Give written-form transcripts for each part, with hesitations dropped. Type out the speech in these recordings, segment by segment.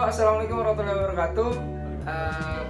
Assalamualaikum warahmatullahi wabarakatuh.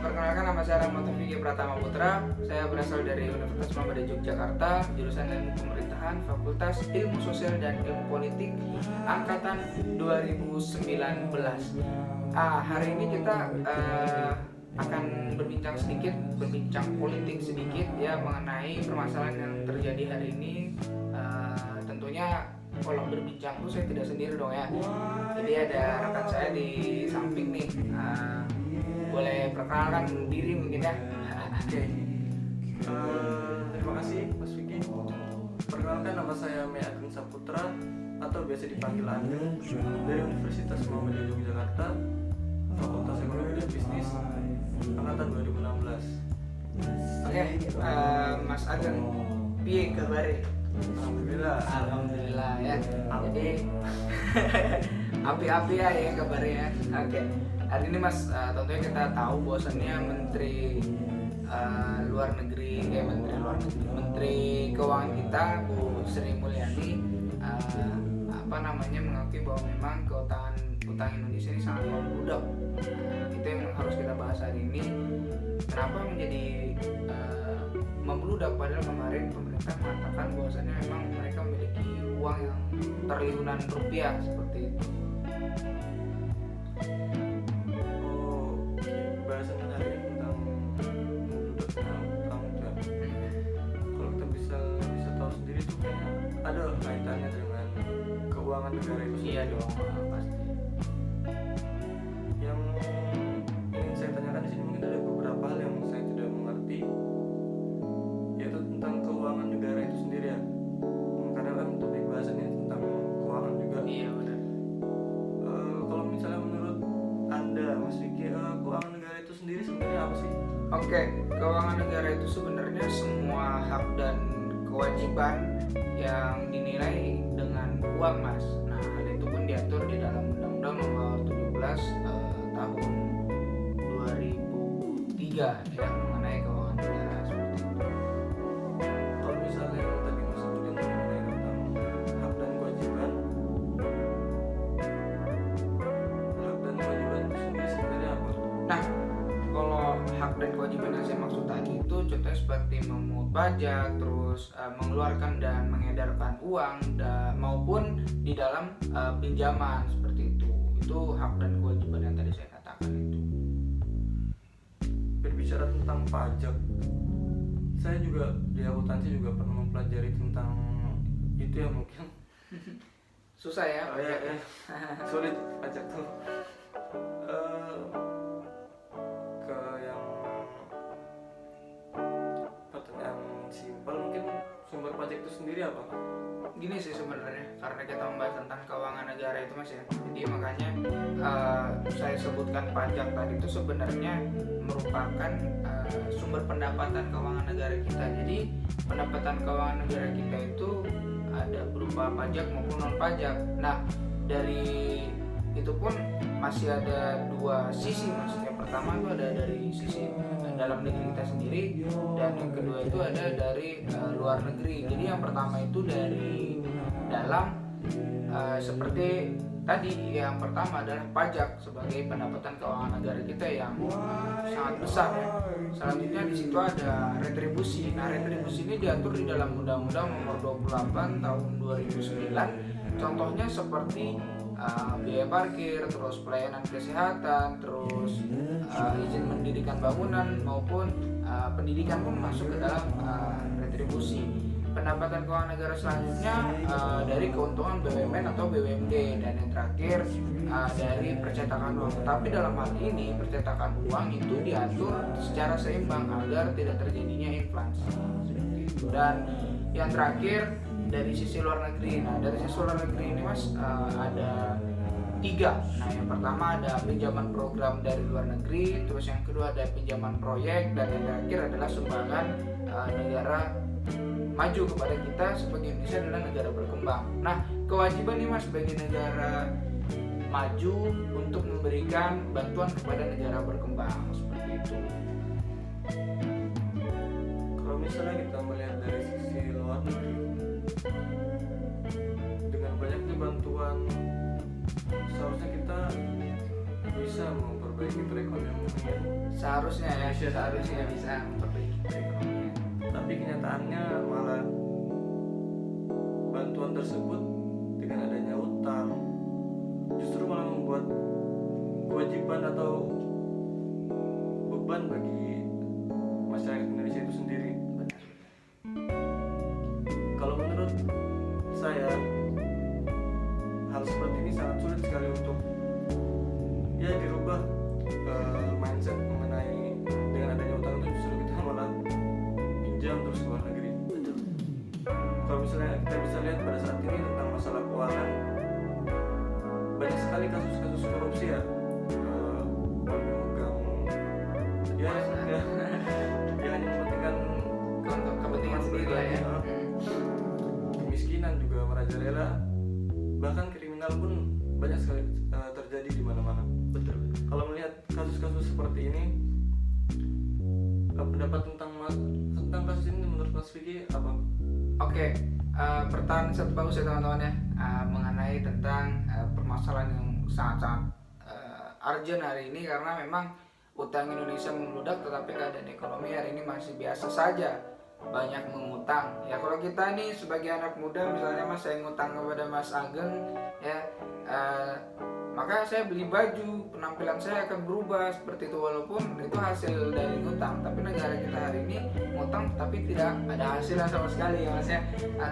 Perkenalkan, nama saya Rahmat Fikri Pratama Putra. Saya berasal dari Universitas Muhammadiyah Yogyakarta, jurusan Ilmu Pemerintahan, Fakultas Ilmu Sosial dan Ilmu Politik, angkatan 2019. Hari ini kita akan berbincang politik sedikit ya, mengenai permasalahan yang terjadi hari ini. Tentunya kalau berbincang tuh saya tidak sendiri dong ya. Jadi ada rekan saya di samping nih. Boleh perkenalkan diri mungkin ya. Oke. Terima kasih Mas Vicky. Perkenalkan, nama saya Mei Agung Saputra atau biasa dipanggil Andrew, dari Universitas Muhammadiyah Yogyakarta, Fakultas Ekonomi dan Bisnis, angkatan 2016. Oke, Mas Ageng, piye kabare? Alhamdulillah Ya. Jadi api-api ya kabarnya. Oke. Hari ini Mas, tentunya kita tahu bahwasannya Menteri Menteri Keuangan kita Bu Sri Mulyani mengakui bahwa memang utang Indonesia ini sangat membludak. Itu yang harus kita bahas hari ini. Kenapa menjadi membludak, padahal kemarin pemerintah mengatakan bahwasannya memang mereka memiliki uang yang triliunan rupiah seperti itu. Bahasan hari ini tentang membludaknya utang ya. Kalau kita bisa tahu sendiri tuh kayaknya ada kaitannya dengan keuangan negara itu sendiri. Iya dong, pasti. Yang ingin saya tanyakan di sini mungkin ada beberapa hal yang saya tidak mengerti, yaitu tentang keuangan negara itu sendiri ya. Karena kan topik bahasannya tentang keuangan juga. Iya benar. Kalau misalnya menurut Anda, Mas Vicky, keuangan negara itu sendiri sebenarnya apa sih? Oke, keuangan negara itu sebenarnya semua hak dan kewajiban yang dinilai dengan uang, Mas. Nah, hal itu pun diatur di dalam Undang-Undang Nomor 17 tahun 2003 ya, mengenai keuangan negara seperti itu. Kalau misalnya yang tadi Mas sebutin mengenai tentang hak dan kewajiban itu sendiri sebenarnya apa? Nah, kalau hak dan kewajiban yang saya maksud tadi itu contohnya seperti memungut pajak, terus mengeluarkan dan mengedarkan uang, maupun di dalam pinjaman seperti itu. Itu hak dan kewajiban yang tadi saya katakan itu. Berbicara tentang pajak, saya juga di akuntansi juga pernah mempelajari tentang itu ya, mungkin Susah ya pajak. ya. Sulit pajak tuh. Ke yang pertanyaan simpel, mungkin sumber pajak itu sendiri apa? Gini sih sebenarnya, karena kita membahas tentang keuangan negara itu Mas ya, jadi makanya saya sebutkan pajak tadi itu sebenarnya merupakan sumber pendapatan keuangan negara kita. Jadi pendapatan keuangan negara kita itu ada berupa pajak maupun non pajak. Nah, dari itu pun masih ada dua sisi Mas. Yang pertama itu ada dari sisi dalam negeri kita sendiri, dan yang kedua itu ada dari luar negeri. Jadi yang pertama itu dari dalam, seperti tadi yang pertama adalah pajak sebagai pendapatan keuangan negara kita yang sangat besar ya. Selanjutnya di situ ada retribusi. Nah, retribusi ini diatur di dalam Undang-Undang Nomor 28 tahun 2009. Contohnya seperti biaya parkir, terus pelayanan kesehatan, terus izin mendirikan bangunan maupun pendidikan pun masuk ke dalam retribusi. Pendapatan keuangan negara selanjutnya dari keuntungan BUMN atau BUMD, dan yang terakhir dari percetakan uang. Tapi dalam hal ini percetakan uang itu diatur secara seimbang agar tidak terjadinya inflasi. Dan yang terakhir dari sisi luar negeri. Nah, dari sisi luar negeri ini Mas ada 3. Nah, yang pertama ada pinjaman program dari luar negeri, terus yang kedua ada pinjaman proyek, dan yang terakhir adalah sumbangan negara maju kepada kita sebagai Indonesia adalah negara berkembang. Nah, kewajiban nih Mas sebagai negara maju untuk memberikan bantuan kepada negara berkembang seperti itu. Kalau misalnya kita melihat dari sisi luar negeri, dengan banyaknya bantuan, seharusnya kita bisa memperbaiki perekonomian. Seharusnya ya, Indonesia seharusnya bisa memperbaiki perekonomian. Tapi kenyataannya malah bantuan tersebut dengan adanya utang justru malah membuat kewajiban atau beban bagi masyarakat Indonesia itu sendiri. Benar. Kalau menurut saya hal seperti ini sangat sulit sekali untuk ya dirubah. Mindset mengenai dengan adanya utang itu justru kita malah pinjam terus ke luar negeri. Betul. Kalau misalnya kita bisa lihat pada saat ini tentang masalah keuangan, banyak sekali kasus-kasus korupsi ya. Memegang ya hanya mementingkan Untuk kepentingan sendiri lah ya. kemiskinan juga merajalela, bahkan kriminal pun banyak sekali terjadi di mana-mana. Betul. Kalau melihat kasus-kasus seperti ini, pendapat tentang kasus ini menurut Mas Vicky apa? Oke, pertanyaan sangat bagus ya teman-teman ya, mengenai tentang permasalahan yang sangat-sangat urgent hari ini, karena memang utang Indonesia membludak tetapi keadaan ekonomi hari ini masih biasa saja, banyak mengutang. Ya kalau kita nih sebagai anak muda, misalnya Mas saya ngutang kepada Mas Ageng ya, maka saya beli baju, penampilan saya akan berubah seperti itu, walaupun itu hasil dari ngutang. Tapi negara kita hari ini ngutang tapi tidak ada hasilnya sama sekali ya Mas ya,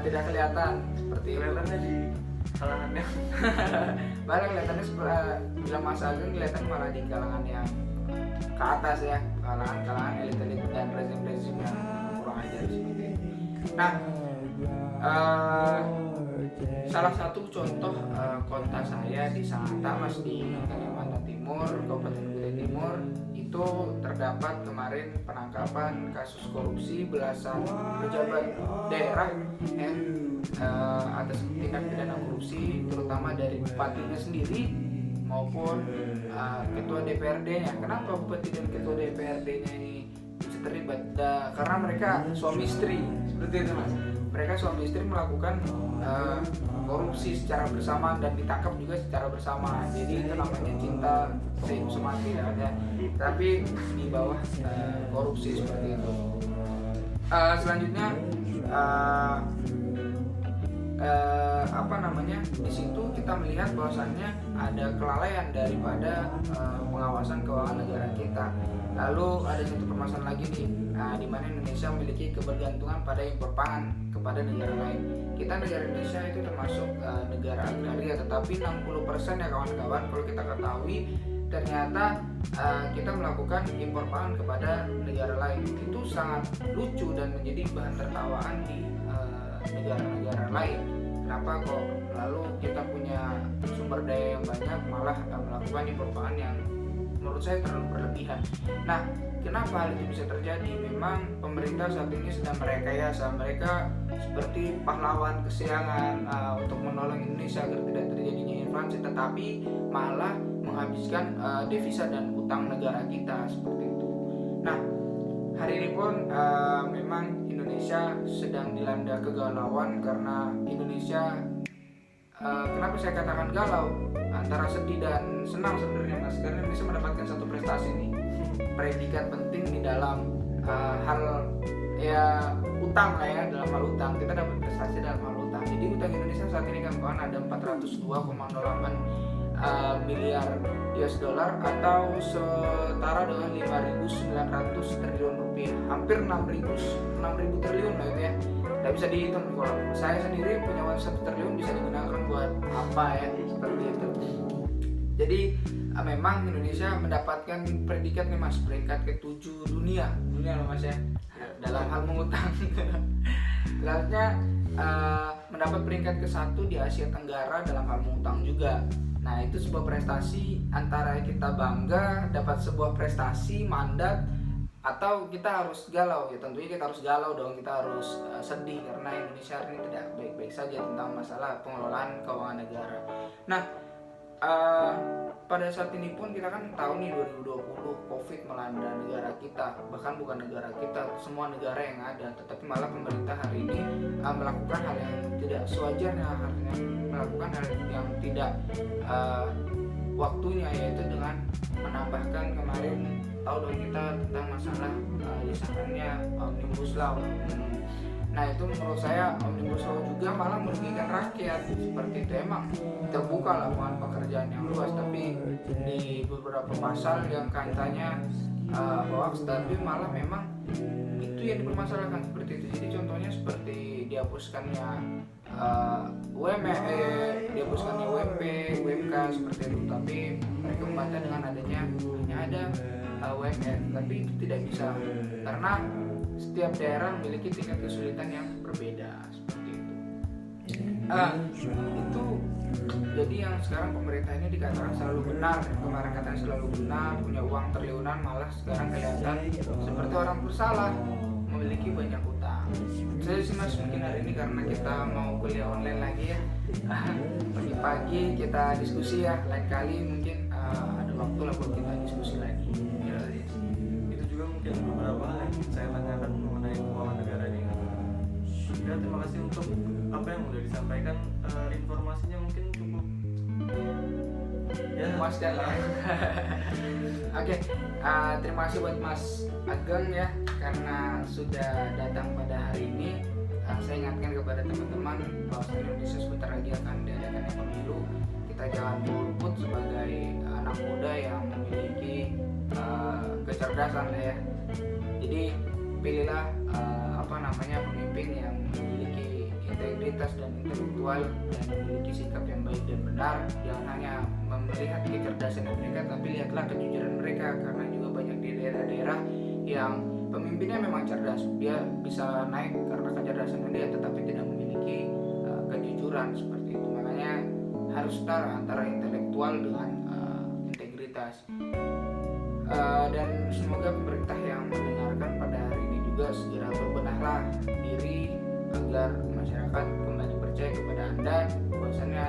tidak kelihatan seperti itu. Kelihatannya di kalangannya. Malah kelihatannya bila Mas Ageng kelihatan malah di kalangan yang ke atas ya, kalangan elit-elit dan rezim-rezim yang kurang ajar seperti itu. Nah, salah satu contoh kota saya di Sangatta Mas, di Kalimantan Timur, Kabupaten Kutai Timur, itu terdapat kemarin penangkapan kasus korupsi belasan pejabat daerah ya, atas tindak pidana korupsi, terutama dari bupatinya sendiri maupun ketua DPRD-nya. Kenapa bupati dan ketua DPRD-nya ini bisa terlibat? Karena mereka suami istri, seperti itu Mas. Mereka suami istri melakukan korupsi secara bersamaan dan ditangkap juga secara bersamaan. Jadi itu namanya cinta sehidup semati ya, tapi di bawah korupsi seperti itu. Selanjutnya di situ kita melihat bahwasannya ada kelalaian daripada pengawasan keuangan negara kita. Lalu ada satu permasalahan lagi nih, di mana Indonesia memiliki kebergantungan pada impor pangan kepada negara lain. Kita negara Indonesia itu termasuk negara agraria, tetapi 60% ya kawan-kawan, kalau kita ketahui ternyata kita melakukan impor pangan kepada negara lain. Itu sangat lucu dan menjadi bahan tertawaan di negara-negara lain. Kenapa kok lalu kita punya sumber daya yang banyak malah melakukan impor pangan yang menurut saya terlalu berlebihan. Nah, kenapa hal itu bisa terjadi? Memang pemerintah saat ini sedang merekayasa, mereka seperti pahlawan kesiangan untuk menolong Indonesia agar tidak terjadinya inflasi, tetapi malah menghabiskan devisa dan utang negara kita seperti itu. Nah, hari ini pun memang Indonesia sedang dilanda kegalauan, karena Indonesia kenapa saya katakan galau, antara sedih dan senang sebenarnya Mas, karena Indonesia mendapatkan satu prestasi nih, predikat penting di dalam hal ya utang lah ya, dalam hal utang kita dapat prestasi dalam hal utang. Jadi utang Indonesia saat ini kan kawan ada 402,08 miliar US dollar atau setara dengan 5.900 triliun rupiah, hampir 6.000 triliun lah itu ya. Tidak bisa dihitung. Kalau saya sendiri punya uang 1 triliun bisa digunakan buat apa ya, seperti itu. Jadi memang Indonesia mendapatkan predikat nih Mas, peringkat ke-7 dunia loh Mas ya, dalam hal mengutang. Selanjutnya mendapat peringkat ke-1 di Asia Tenggara dalam hal mengutang juga. Nah itu sebuah prestasi, antara kita bangga dapat sebuah prestasi mandat atau kita harus galau. Ya tentunya kita harus galau dong, kita harus sedih karena Indonesia hari ini tidak baik-baik saja tentang masalah pengelolaan keuangan negara. Nah pada saat ini pun kita kan tahu nih 2020 COVID melanda negara kita, bahkan bukan negara kita, semua negara yang ada, tetapi malah pemerintah hari ini melakukan hal yang tidak sewajarnya, melakukan hal yang tidak waktunya, yaitu dengan menambahkan kemarin tahu dong kita tentang masalah disahkannya Omnibus Law. Nah itu menurut saya Omnibus Law juga malah merugikan rakyat seperti itu. Emang terbuka lapangan pekerjaan yang luas, tapi di beberapa pasal yang katanya hoax, tapi malah memang itu yang dipermasalahkan seperti itu. Jadi contohnya seperti dihapuskannya dihapuskannya UMP, UMK seperti itu, tapi mereka membantah dengan adanya hanya ada UMR, tapi itu tidak bisa karena setiap daerah memiliki tingkat kesulitan yang berbeda seperti itu. Itu jadi yang sekarang pemerintah ini dikatakan selalu benar, kemarin katanya selalu benar, punya uang triliunan, malah sekarang kelihatan seperti orang bersalah, memiliki banyak utang. Saya sih mas mungkin hari ini karena kita mau kuliah online lagi ya, pagi-pagi kita diskusi ya, lain kali mungkin ada waktu lah buat kita diskusi lagi. Ya, Itu juga mungkin beberapa hal yang saya tanyakan mengenai keuangan negara ini. Ya, terima kasih untuk apa yang sudah disampaikan, informasinya mungkin cukup ya memuaskan lah. Oke, terima kasih buat Mas Ageng ya karena sudah datang pada hari ini. Saya ingatkan kepada teman-teman bahwa Indonesia sebentar lagi akan diadakannya pemilu. Kita jangan golput sebagai anak muda yang memiliki kecerdasan ya. Jadi pilihlah pemimpin yang memiliki integritas dan intelektual dan memiliki sikap yang baik dan benar. Jangan hanya melihat kecerdasan mereka, tapi lihatlah kejujuran mereka, karena juga banyak di daerah-daerah yang pemimpinnya memang cerdas, dia bisa naik karena kecerdasan dia, tetapi tidak memiliki kejujuran seperti itu. Makanya harus setara antara intelektual dengan integritas. Dan semoga pemerintah yang mendengarkan pada hari ini juga segera berbenahlah diri agar masyarakat kembali percaya kepada Anda, bahwasannya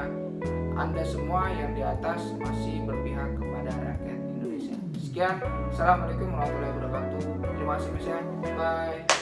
Anda semua yang di atas masih berpihak kepada rakyat Indonesia. Sekian, assalamualaikum warahmatullahi wabarakatuh. Terima kasih Mas ya. Bye.